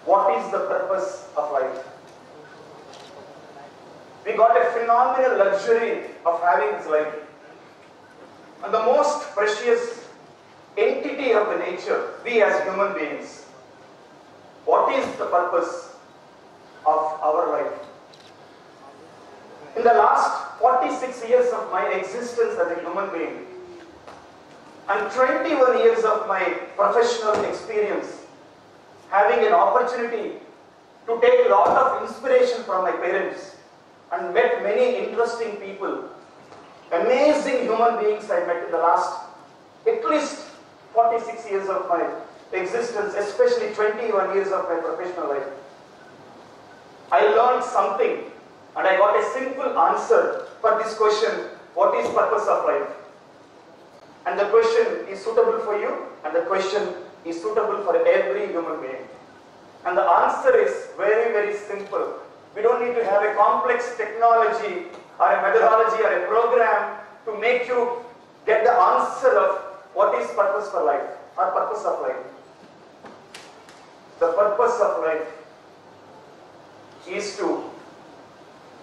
what is the purpose of life? We got a phenomenal luxury of having this life. And the most precious entity of the nature, we as human beings. What is the purpose of our life? In the last 46 years of my existence as a human being, and 21 years of my professional experience, having an opportunity to take a lot of inspiration from my parents and met many interesting people, amazing human beings I met in the last at least 46 years of my existence, especially 21 years of my professional life. I learned something and I got a simple answer for this question, what is purpose of life? And the question is suitable for you and the question is suitable for every human being. And the answer is very, very simple. We don't need to have a complex technology or a methodology or a program to make you get the answer of what is purpose for life or purpose of life. The purpose of life is to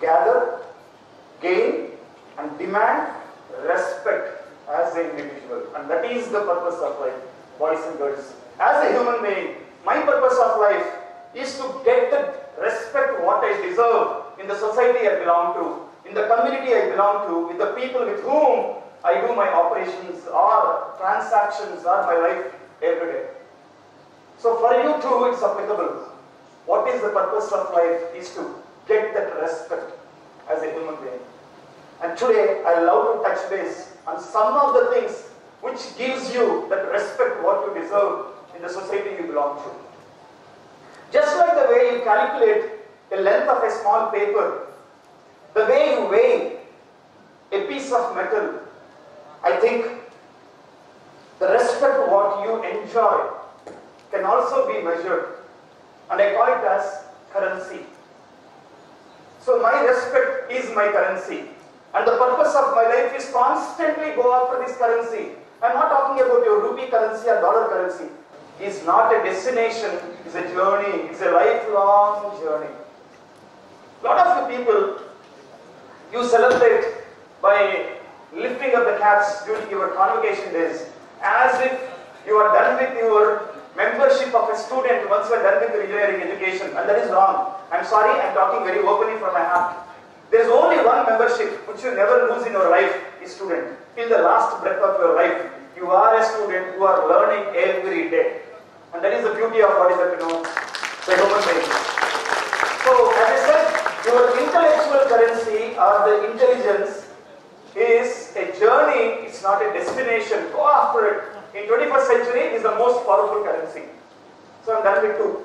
gather, gain and demand respect as an individual. And that is the purpose of life, boys and girls. As a human being, my purpose of life is to get the respect what I deserve in the society I belong to, in the community I belong to, with the people with whom I do my operations or transactions or my life every day. So for you too, it's applicable. What is the purpose of life is to get that respect as a human being. And today, I love to touch base on some of the things which gives you that respect what you deserve in the society you belong to. Just like the way you calculate the length of a small paper, the way you weigh a piece of metal, I think the respect what you enjoy can also be measured, and I call it as currency. So my respect is my currency, and the purpose of my life is constantly go after this currency. I'm not talking about your rupee currency or dollar currency. It's not a destination, it's a journey, it's a lifelong journey. A lot of you people, you celebrate by lifting up the caps during your convocation days as if you are done with your membership of a student once you are done with your engineering education, and that is wrong. I'm sorry, I'm talking very openly from my heart. There is only one membership which you never lose in your life, is student. Till the last breath of your life, you are a student, you are learning every day. And that is the beauty of what is that, the human being. So, as I said, your intellectual currency or the intelligence is a journey, it's not a destination. Go after it. In 21st century, it is the most powerful currency. So, I'm done with two.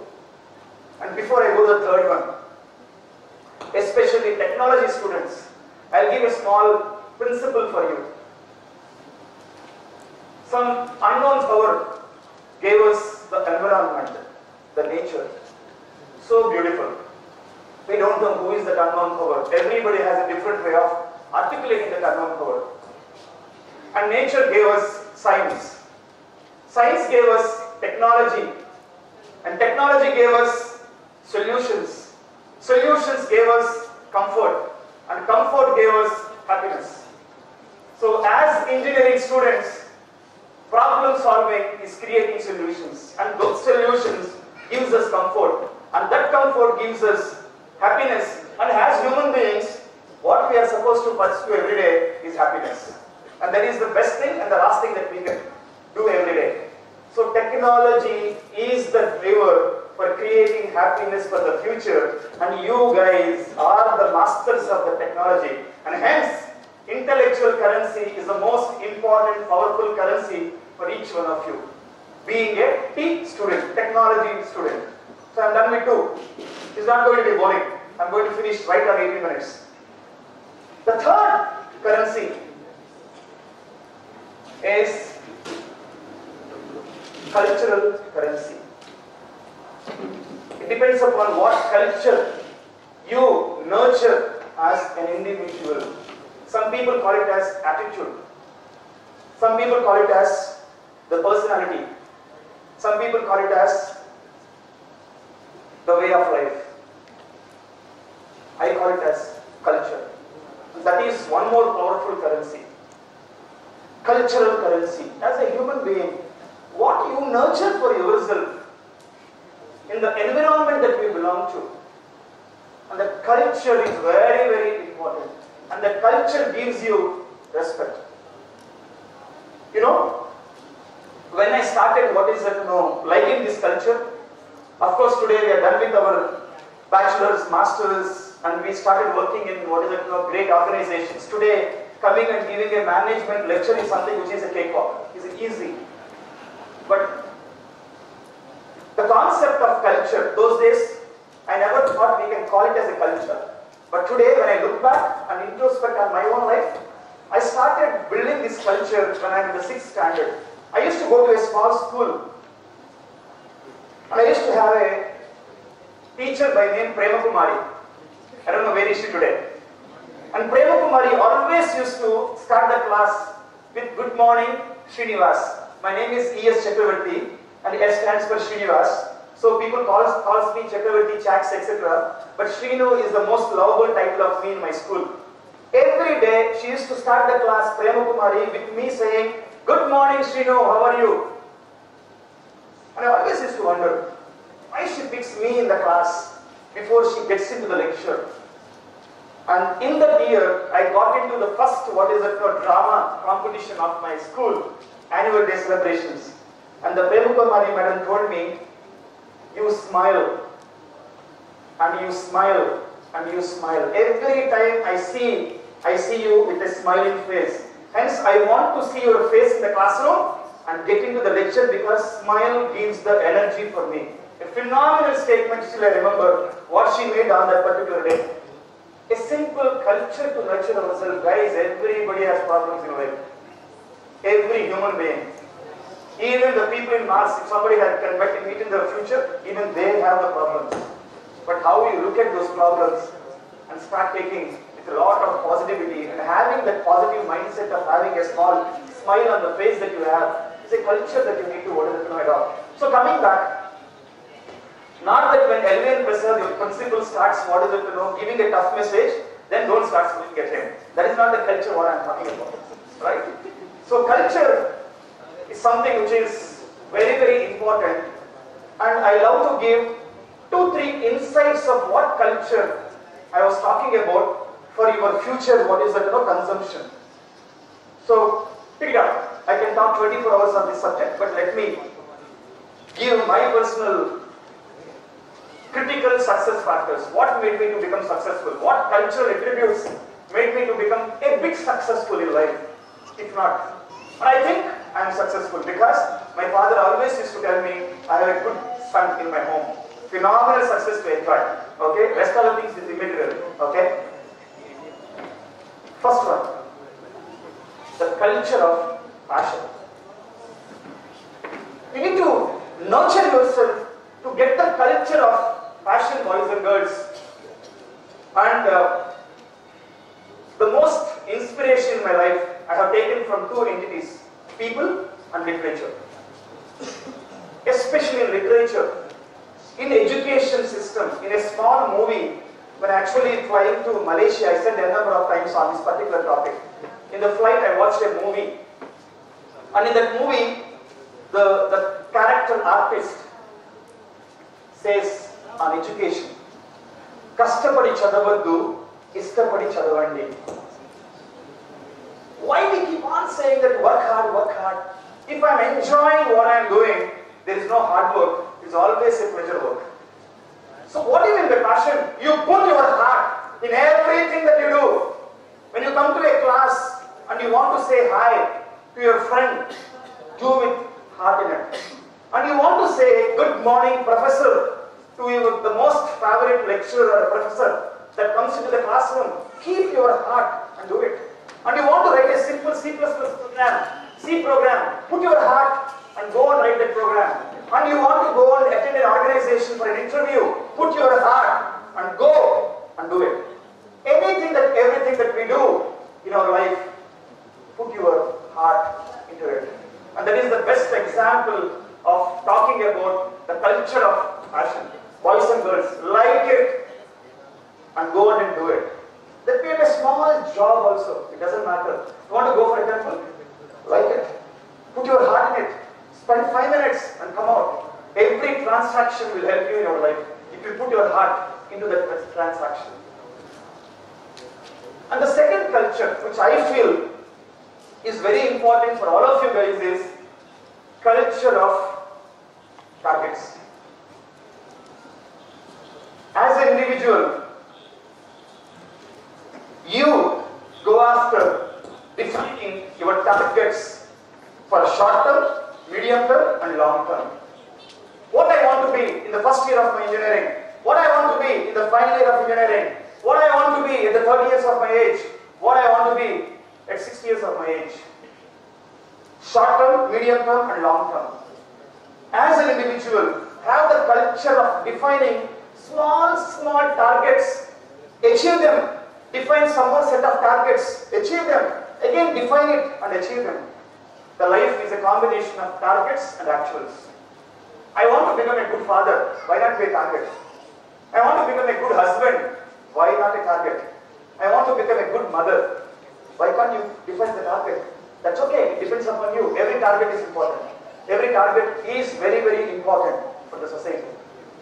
And before I go to the third one, especially technology students, I'll give a small principle for you. Some unknown power gave us the environment, the nature. So beautiful. We don't know who is that unknown power. Everybody has a different way of articulating that unknown power. And nature gave us science. Science gave us technology. And technology gave us solutions. Solutions gave us comfort. And comfort gave us happiness. So as engineering students, problem solving is creating solutions, and those solutions gives us comfort, and that comfort gives us happiness. And as human beings, what we are supposed to pursue every day is happiness, and that is the best thing and the last thing that we can do every day. So technology is the driver for creating happiness for the future, and you guys are the masters of the technology, and hence intellectual currency is the most important, powerful currency for each one of you. Being a T student, technology student. So I'm done with two. It's not going to be boring. I'm going to finish right on 18 minutes. The third currency is cultural currency. It depends upon what culture you nurture as an individual. Some people call it as attitude. Some people call it as the personality. Some people call it as the way of life. I call it as culture. That is one more powerful currency. Cultural currency. As a human being, what you nurture for yourself in the environment that we belong to. And the culture is very, very important. And the culture gives you respect. You know, when I started liking this culture, of course today we are done with our bachelor's, master's, and we started working in great organizations. Today, coming and giving a management lecture is something which is a cakewalk. It's easy. But the concept of culture, those days, I never thought we can call it as a culture. But today, when I look back and introspect on my own life, I started building this culture when I'm in the 6th standard. I used to go to a small school, and I used to have a teacher by name Prema Kumari. I don't know where is she today. And Prema Kumari always used to start the class with "Good morning, Srinivas. My name is E.S. Chakravarty, and S stands for Srinivas. So people calls me Chakravarty, Chaks, etc. But Srinu is the most lovable title of me in my school. Every day she used to start the class, Prema Kumari, with me saying, "Good morning, Srinu, how are you?" And I always used to wonder why she picks me in the class before she gets into the lecture. And in that year, I got into the first drama competition of my school, annual day celebrations. And the Prema Kumari madam told me, "You smile, and you smile, and you smile. Every time I see you with a smiling face. Hence, I want to see your face in the classroom and get into the lecture because smile gives the energy for me." A phenomenal statement, still I remember what she made on that particular day. A simple culture to nurture ourselves. Guys, everybody has problems in life. Every human being. Even the people in Mars, if somebody can meet in the future, even they have the problems. But how you look at those problems and start taking with a lot of positivity and having that positive mindset of having a small smile on the face that you have is a culture that you need to adopt. So coming back, not that when L.V.N. Prasad, your principal, starts giving a tough message, then don't start looking at him. That is not the culture what I am talking about. Right? So culture is something which is very, very important, and I love to give 2-3 insights of what culture I was talking about for your future, what is consumption. So, pick it up. I can talk 24 hours on this subject, but let me give my personal critical success factors. What made me to become successful? What cultural attributes made me to become a bit successful in life? If not, and I think I am successful because my father always used to tell me I have a good son in my home. Phenomenal success to enjoy. Okay? Rest of the things is immaterial. Okay? First one, the culture of passion. You need to nurture yourself to get the culture of passion, boys and girls. And the most inspiration in my life I have taken from 2 entities, people and literature. Especially in literature, in the education system, in a small movie, when actually flying to Malaysia, I said a number of times on this particular topic. In the flight, I watched a movie. And in that movie, the character artist says on education, "Kastapadi chadavaddu, istapadi chadavandi." Why we keep on saying that work hard, work hard? If I am enjoying what I am doing, there is no hard work. It is always a pleasure work. So what do you mean by passion? You put your heart in everything that you do. When you come to a class and you want to say hi to your friend, do with heart in it. And you want to say good morning, professor, to the most favorite lecturer or professor that comes into the classroom, keep your heart and do it. And you want to write a simple C++ program, put your heart and go and write that program. And you want to go and attend an organization for an interview, put your heart and go and do it. Everything that we do in our life, put your heart into it. And that is the best example of talking about the culture of passion. boys and girls, like it and go on and do it. That may be a small job also, it doesn't matter. You want to go for a temple? Like it. Put your heart in it. Spend 5 minutes and come out. Every transaction will help you in your life if you put your heart into that transaction. And the second culture, which I feel is very important for all of you guys, is culture of targets. As an individual, you go after defining your targets for short term, medium term and long term. What I want to be in the first year of my engineering, what I want to be in the final year of engineering, what I want to be at the 30 years of my age, what I want to be at 60 years of my age. Short term, medium term and long term. As an individual, have the culture of defining small targets, achieve them. Define some more set of targets, achieve them. Again define it and achieve them. The life is a combination of targets and actuals. I want to become a good father, why not be a target? I want to become a good husband, why not a target? I want to become a good mother, why can't you define the target? That's okay, it depends upon you. Every target is important. Every target is very, very important for the society.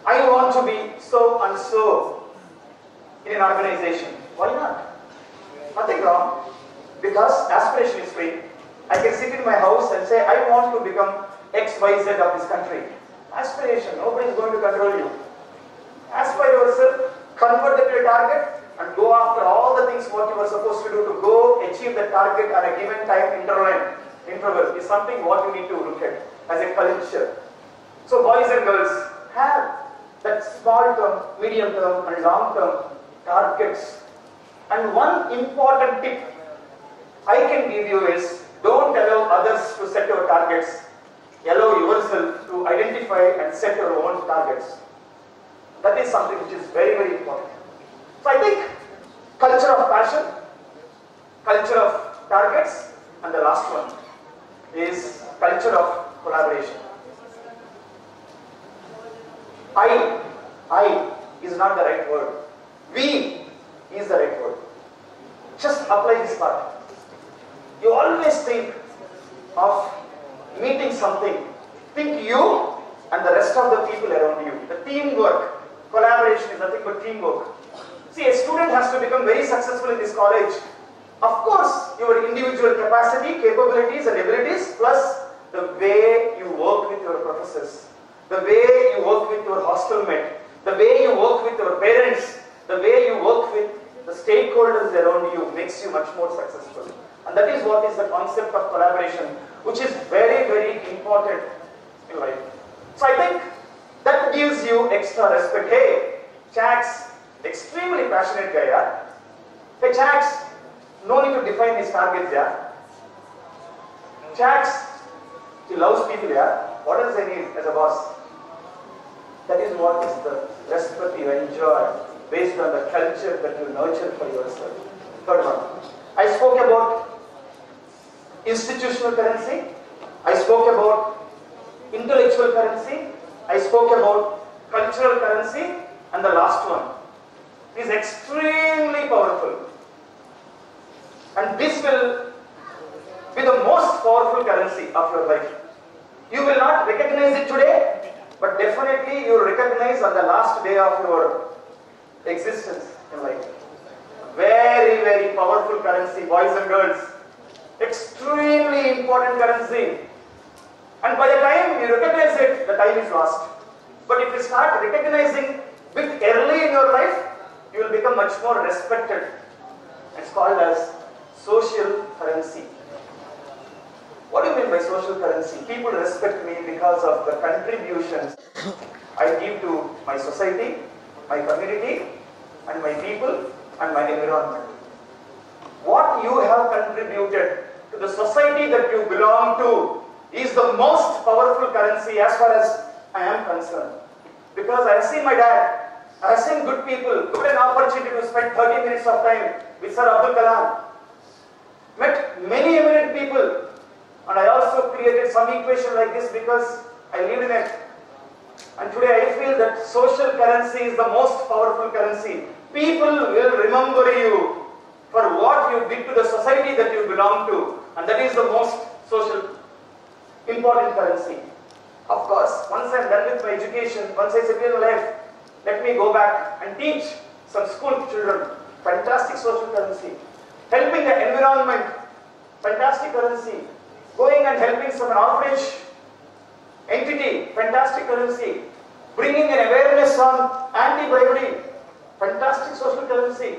I want to be so and so in an organization. Why not? Nothing wrong. Because aspiration is free. I can sit in my house and say, I want to become X, Y, Z of this country. Aspiration, nobody is going to control you. Aspire yourself, convert it to a target, and go after all the things what you are supposed to do to go achieve the target at a given time interval is something what you need to look at as a culture. So boys and girls, have that small term, medium term and long term targets. And one important tip I can give you is, don't allow others to set your targets. Allow yourself to identify and set your own targets. That is something which is very, very important. So I think culture of passion, culture of targets, and the last one is culture of collaboration. I is not the right word. We is the right word. Just apply this part. You always think of meeting something. Think you and the rest of the people around you. The teamwork. Collaboration is nothing but teamwork. See, a student has to become very successful in this college. Of course, your individual capacity, capabilities and abilities, plus the way you work with your professors, the way you work with your hostel mate, the way you work with your parents, the way you work with the stakeholders around you makes you much more successful. And that is what is the concept of collaboration, which is very, very important in life. So I think that gives you extra respect. Hey, Jax, extremely passionate guy, yeah? Hey, Jax, no need to define his targets, yeah? Jax, he loves people, yeah? What else I need as a boss? That is what is the respect you enjoy based on the culture that you nurture for yourself. Third one. I spoke about institutional currency. I spoke about intellectual currency. I spoke about cultural currency. And the last one is extremely powerful. And this will be the most powerful currency of your life. You will not recognize it today, but definitely you will recognize on the last day of your existence in life. Very, very powerful currency, boys and girls. Extremely important currency. And by the time you recognize it, the time is lost. But if you start recognizing bit early in your life, you will become much more respected. It's called as social currency. What do you mean by social currency? People respect me because of the contributions I give to my society, my community, and my people, and my environment. What you have contributed to the society that you belong to is the most powerful currency as far as I am concerned. Because I have seen my dad, I have seen good people, got an opportunity to spend 30 minutes of time with Sir Abdul Kalam. Met many eminent people, and I also created some equation like this because I lived in it. And And today I feel that social currency is the most powerful currency. People will remember you for what you did to the society that you belong to. And that is the most social important currency. Of course, once I am done with my education, once I settle in life, let me go back and teach some school children. Fantastic social currency. Helping the environment. Fantastic currency. Going and helping some orphanage entity. Fantastic currency. Bringing an awareness on anti-bribery. Fantastic social currency.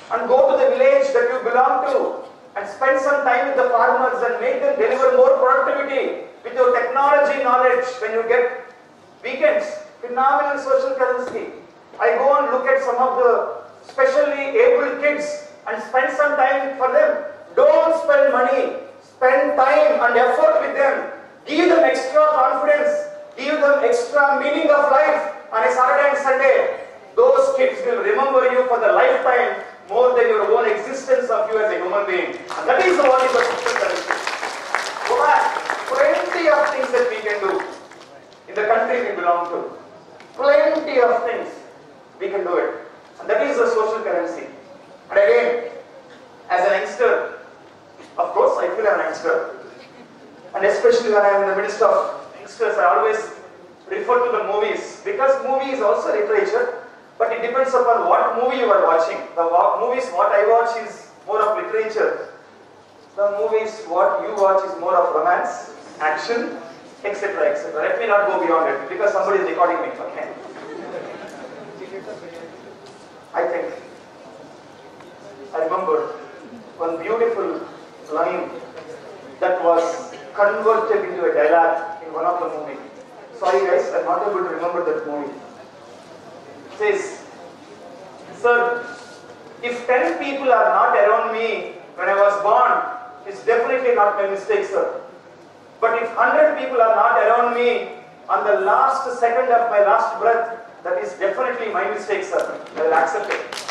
And go to the village that you belong to and spend some time with the farmers and make them deliver more productivity with your technology knowledge when you get weekends. Phenomenal social currency. I go and look at some of the specially abled kids and spend some time for them. Don't spend money. Spend time and effort with them. Give them extra confidence. Give them extra meaning of life on a Saturday and Sunday. Those kids will remember you for the lifetime more than your own existence of you as a human being. And that is what is the social currency. Go back. Plenty of things that we can do in the country we belong to. Plenty of things we can do it. And that is the social currency. And again, as an youngster, of course I feel I'm an youngster. And especially when I'm in the midst of youngsters, I always refer to the movies. Because movie is also literature. But it depends upon what movie you are watching. The movies what I watch is more of literature. The movies what you watch is more of romance, action, etc. etc. Let me not go beyond it because somebody is recording me. Okay. I remember one beautiful line that was converted into a dialogue in one of the movies. Sorry guys, I'm not able to remember that movie. It says, "Sir, if 10 people are not around me when I was born, it's definitely not my mistake, sir. But if 100 people are not around me on the last second of my last breath, that is definitely my mistake, sir. I will accept it."